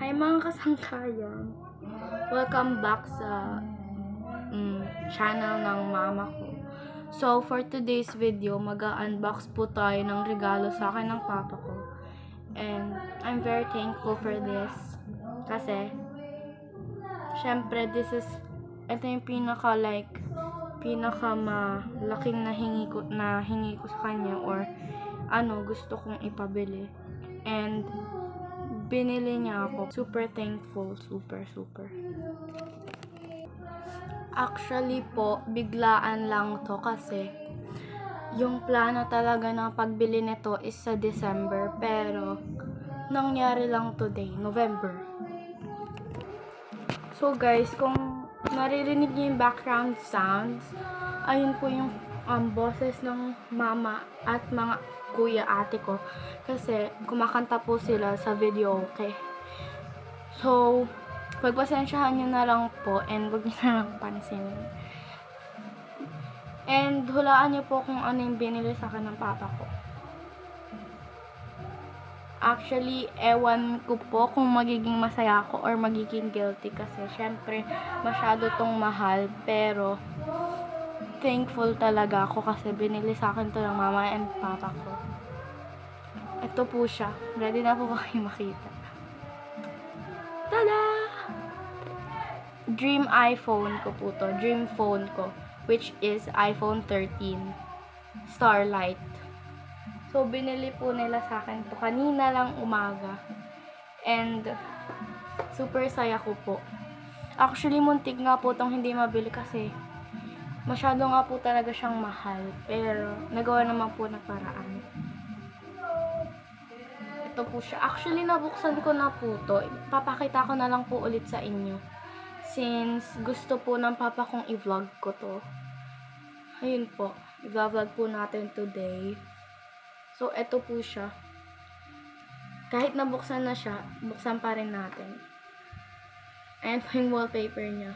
Hi mga kasangkayan! Welcome back sa channel ng mama ko. So, for today's video, mag-unbox po tayo ng regalo sa akin ng papa ko. And I'm very thankful for this. Kasi, syempre, ito yung pinakamalaking nahingi ko sa kanya or gusto kong ipabili. And binili niya ako. Super thankful. Super. Actually po, biglaan lang to kasi yung plano talaga ng pagbili nito is sa December. Pero, nangyari lang today, November. So guys, kung naririnig niyo yung background sounds, ayun po yung boses ng mama at mga kuya ate ko. Kasi kumakanta po sila sa video, okay? So, pagpasensyahan nyo na lang po and huwag nyo na lang pansinin. And hulaan nyo po kung ano yung binili sa akin ng papa ko. Actually, ewan ko po kung magiging masaya ako or magiging guilty kasi syempre masyado tong mahal, pero thankful talaga ako kasi binili sa akin to ng mama and papa ko. Ito po siya. Ready na po kayo makita. Tada! Dream iPhone ko po to. Dream phone ko. Which is iPhone 13. Starlight. So, binili po nila sa akin to kanina lang umaga. And, super saya ko po. Actually, muntik nga po tong hindi mabili kasi masyado nga po talaga siyang mahal. Pero, nagawa naman po ng paraan. Ito po siya. Actually, nabuksan ko na po to. Papakita ko na lang po ulit sa inyo. Since gusto po ng papa kong i-vlog ko to. Ayun po. I-vlog po natin today. So, ito po siya. Kahit nabuksan na siya, buksan pa rin natin. Ayan po yung wallpaper niya.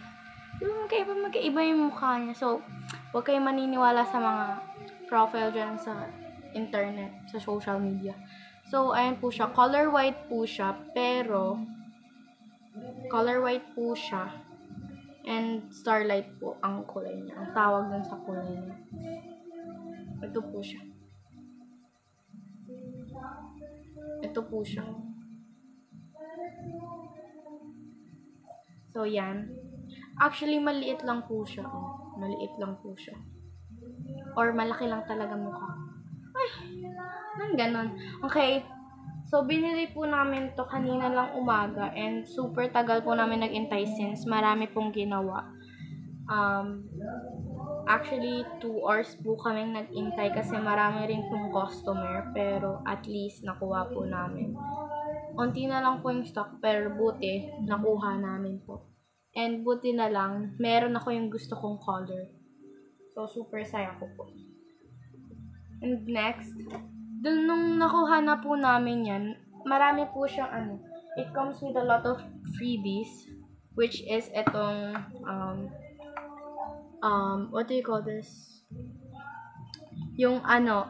Magkaiba yung mukha niya. So, huwag kayong maniniwala sa mga profile dyan sa internet, sa social media. So, ayan po siya. Color white po siya, pero color white po siya. And starlight po ang kulay niya. Ang tawag dun sa kulay niya. Ito po siya. Ito po siya. So, yan. Actually, maliit lang po siya. Oh. Maliit lang po siya. Or malaki lang talaga mukha. Ay, nang ganon. Okay. So, binili po namin to kanina lang umaga. And super tagal po namin nag-intay since marami pong ginawa. Actually, 2 hours po kaming nag-intay kasi marami rin pong customer. Pero at least nakuha po namin. Unti na lang po yung stock pero buti nakuha namin po. And buti na lang, meron ako yung gusto kong color. So, super saya ko po. And next, dun nung nakuha na po namin yan, marami po siyang it comes with a lot of freebies, which is itong, what do you call this? Yung mga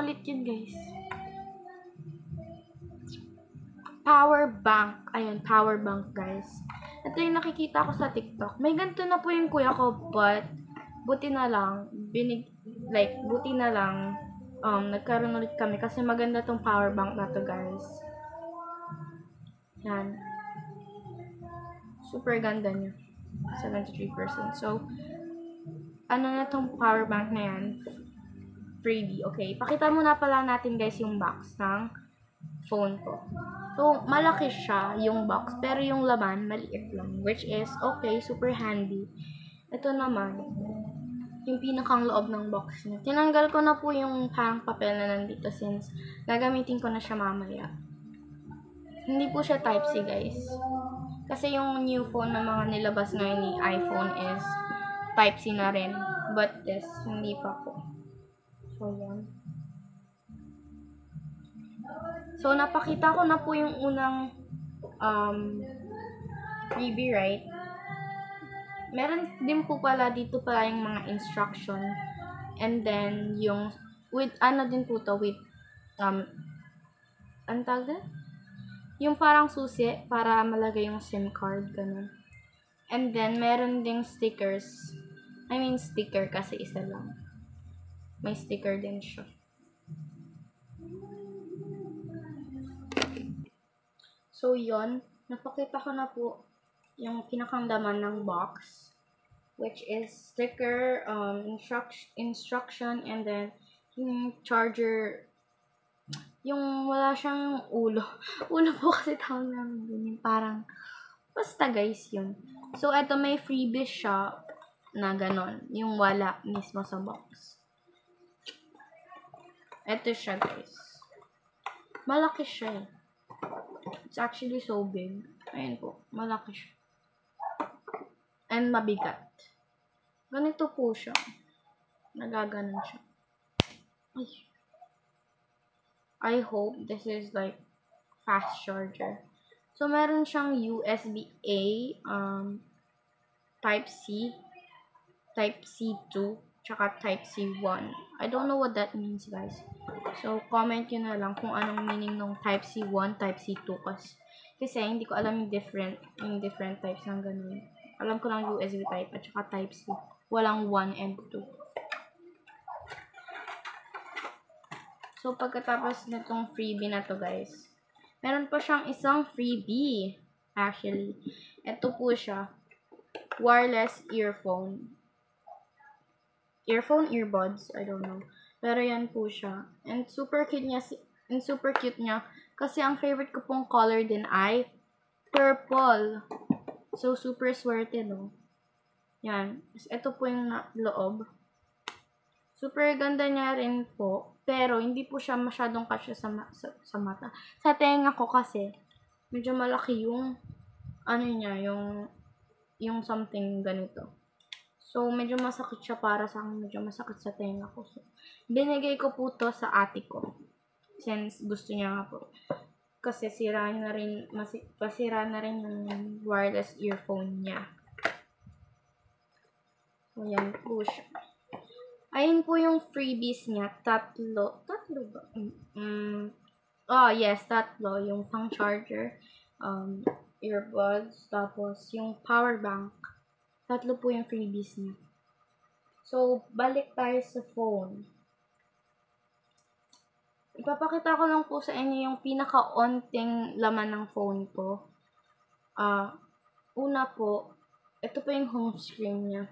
ulit yun guys. Power bank. Ayun, power bank guys. Ito yung nakikita ko sa TikTok. May ganito na po yung kuya ko, but buti na lang, nagkaroon ulit kami kasi maganda tong power bank na to guys. Yan. Super ganda niya. 73%. So, na tong power bank na yan? Freebie. Okay, pakita muna pala natin guys yung box ng phone ko. So, malaki siya yung box, pero yung laman, maliit lang. Which is, okay, super handy. Ito naman, yung pinakang loob ng box niya. Tinanggal ko na po yung parang papel na nandito since gagamitin ko na siya mamaya. Hindi po siya Type-C guys. Kasi yung new phone na mga nilabas ngayon ni iPhone is Type-C na rin. But this, hindi pa po. So, yan. So, napakita ko na po yung unang freebie, right? Meron din po pala dito pala yung mga instruction. And then, yung, with, din po to, with, ang tawag din? yung parang susi para malagay yung SIM card, ganun. And then, meron ding stickers. I mean, sticker kasi isa lang. May sticker din siya. So, yon, napakita ko na po yung pinakang-laman ng box, which is sticker, instruction, and then yung charger, yung wala siyang ulo. Ulo po kasi tawag namin din, parang, basta guys, yun. So, eto may freebies siya na ganon, yung wala mismo sa box. Eto siya guys. Malaki siya eh. It's actually so big. Ayun po, malaki siya. And mabigat. Ganito po siya. Nagaganon siya. Ay. I hope this is like fast charger. So, meron siyang USB-A, Type-C, Type-C 2, tsaka Type-C 1. I don't know what that means, guys. So, comment yun na lang kung anong meaning ng Type-C 1, Type-C 2 kasi hindi ko alam yung different types ng ganun. Alam ko lang USB type at saka Type-C. Walang 1 and 2. So, pagkatapos nitong freebie na to, guys, meron pa siyang isang freebie. Actually, ito po siya. Wireless earphone. Earbuds, I don't know. Pero yan po siya. And super cute niya. Kasi ang favorite ko pong color din ay purple. So, super swerte, no? Yan. Ito po yung loob. Super ganda niya rin po. Pero, hindi po siya masyadong kasya sa mata. Sa tenga ko kasi, medyo malaki yung, yung something ganito. So, medyo masakit siya para sa akin. Medyo masakit sa tenga ko. So, binigay ko po to sa ate ko. Since gusto niya nga po. Kasi pasira na rin yung wireless earphone niya. So, yan po siya. Ayun po yung freebies niya. Tatlo ba? Yes, tatlo. Yung pang charger, earbuds, tapos yung power bank. Tatlo po yung freebies niya. So, balik tayo sa phone. Ipapakita ko lang po sa inyo yung pinaka-onting laman ng phone ko. Una po, ito po yung home screen niya.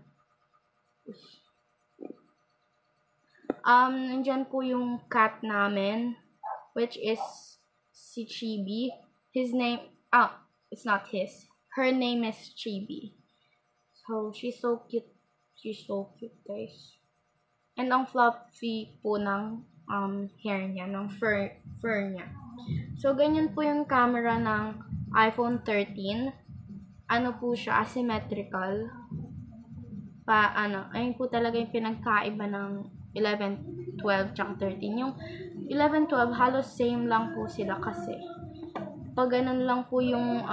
Nandyan po yung cat namin, which is si Chibi. His name, it's not his. Her name is Chibi. So, she's so cute. She's so cute, guys. And ang fluffy po ng hair niya, ng fur niya. So, ganyan po yung camera ng iPhone 13. Ano po siya, asymmetrical. Ayun po talaga yung pinagkaiba ng 11, 12, tsaka 13. Yung 11, 12, halos same lang po sila kasi. Pag ganun lang po yung,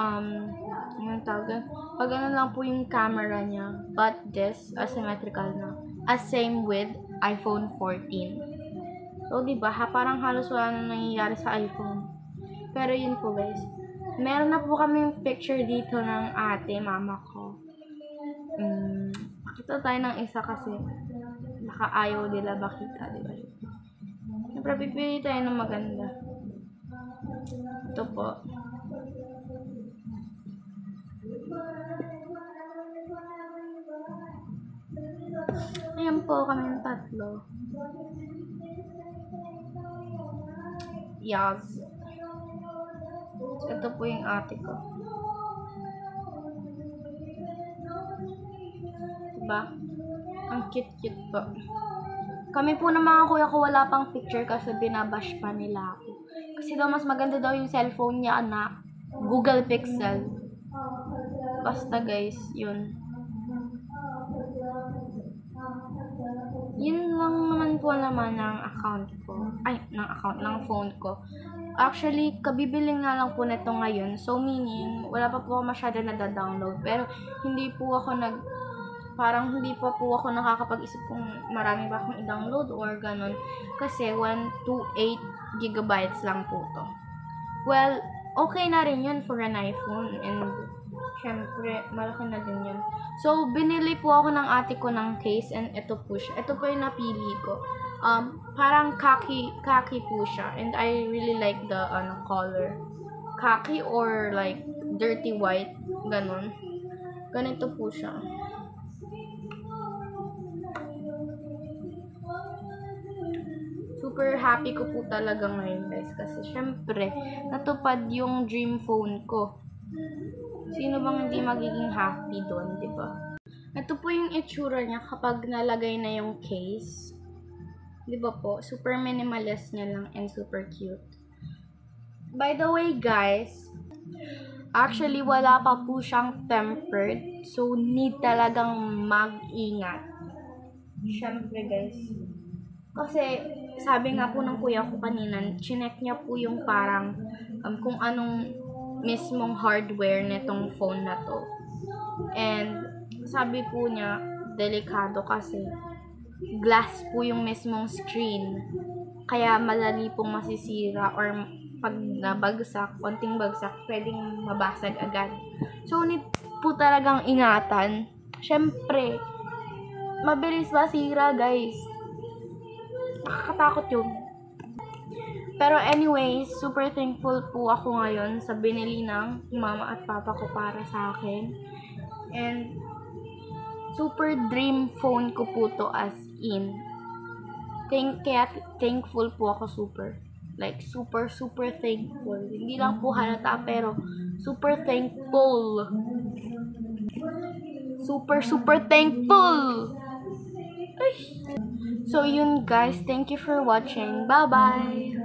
pag ganun lang po yung camera niya. But this, asymmetrical na. As same with iPhone 14. So, diba, parang halos wala na nangyayari sa iPhone. Pero yun po, guys. Meron na po kaming picture dito ng mama ko. Pakita tayo ng isa kasi baka ayaw nila bakita, diba? Siyempre, pipili tayo ng maganda. Ito po. Ayan po kami ng tatlo. Yes. Ito po yung ate ko. Diba? Ang cute-cute po. Kami po ng mga kuya ko wala pang picture kasi binabash pa nila ako. Kasi daw mas maganda daw yung cellphone niya na Google Pixel. Basta guys, yun. Yun lang naman po naman ng account ko. Ng phone ko. Actually, kabibiling na lang po nito ngayon. So, meaning, wala pa po ako masyado na-download. Pero, hindi pa po ako nakakapag-isip kung marami ba akong i-download or ganun. Kasi, 128 gigabytes lang po to. Well, okay na rin yun for an iPhone. And, syempre, malaki na din yun. So, binili po ako ng ate ko ng case and ito po siya. Ito po yung napili ko. Parang khaki po siya. And I really like the color. Khaki or like dirty white. Ganon. Ganito po siya. Super happy ko po talaga ngayon, guys. Kasi syempre, natupad yung dream phone ko. Sino bang hindi magiging happy doon, di ba? Ito po yung itsura niya kapag nalagay na yung case. Di ba po? Super minimalist niya lang and super cute. By the way, guys, actually, wala pa po siyang tempered. So, need talagang mag-ingat. Syempre, guys. Kasi, sabi nga po ng kuya ko kanina, chinek niya po yung parang kung anong mismong hardware nitong phone na to. And, sabi po niya, delikado kasi glass po yung mismong screen. Kaya madali pong masisira or pag nabagsak, konting bagsak, pwedeng mabasag agad. So, need po talagang ingatan. Syempre, mabilis masira, guys. Nakakatakot yun. Pero anyways, super thankful po ako ngayon sa binili ng mama at papa ko para sa akin. And, super dream phone ko po to as in. Kaya thankful po ako super. Like, super thankful. Hindi lang po halata, pero super thankful. Super thankful! Ay. So, yun guys. Thank you for watching. Bye-bye!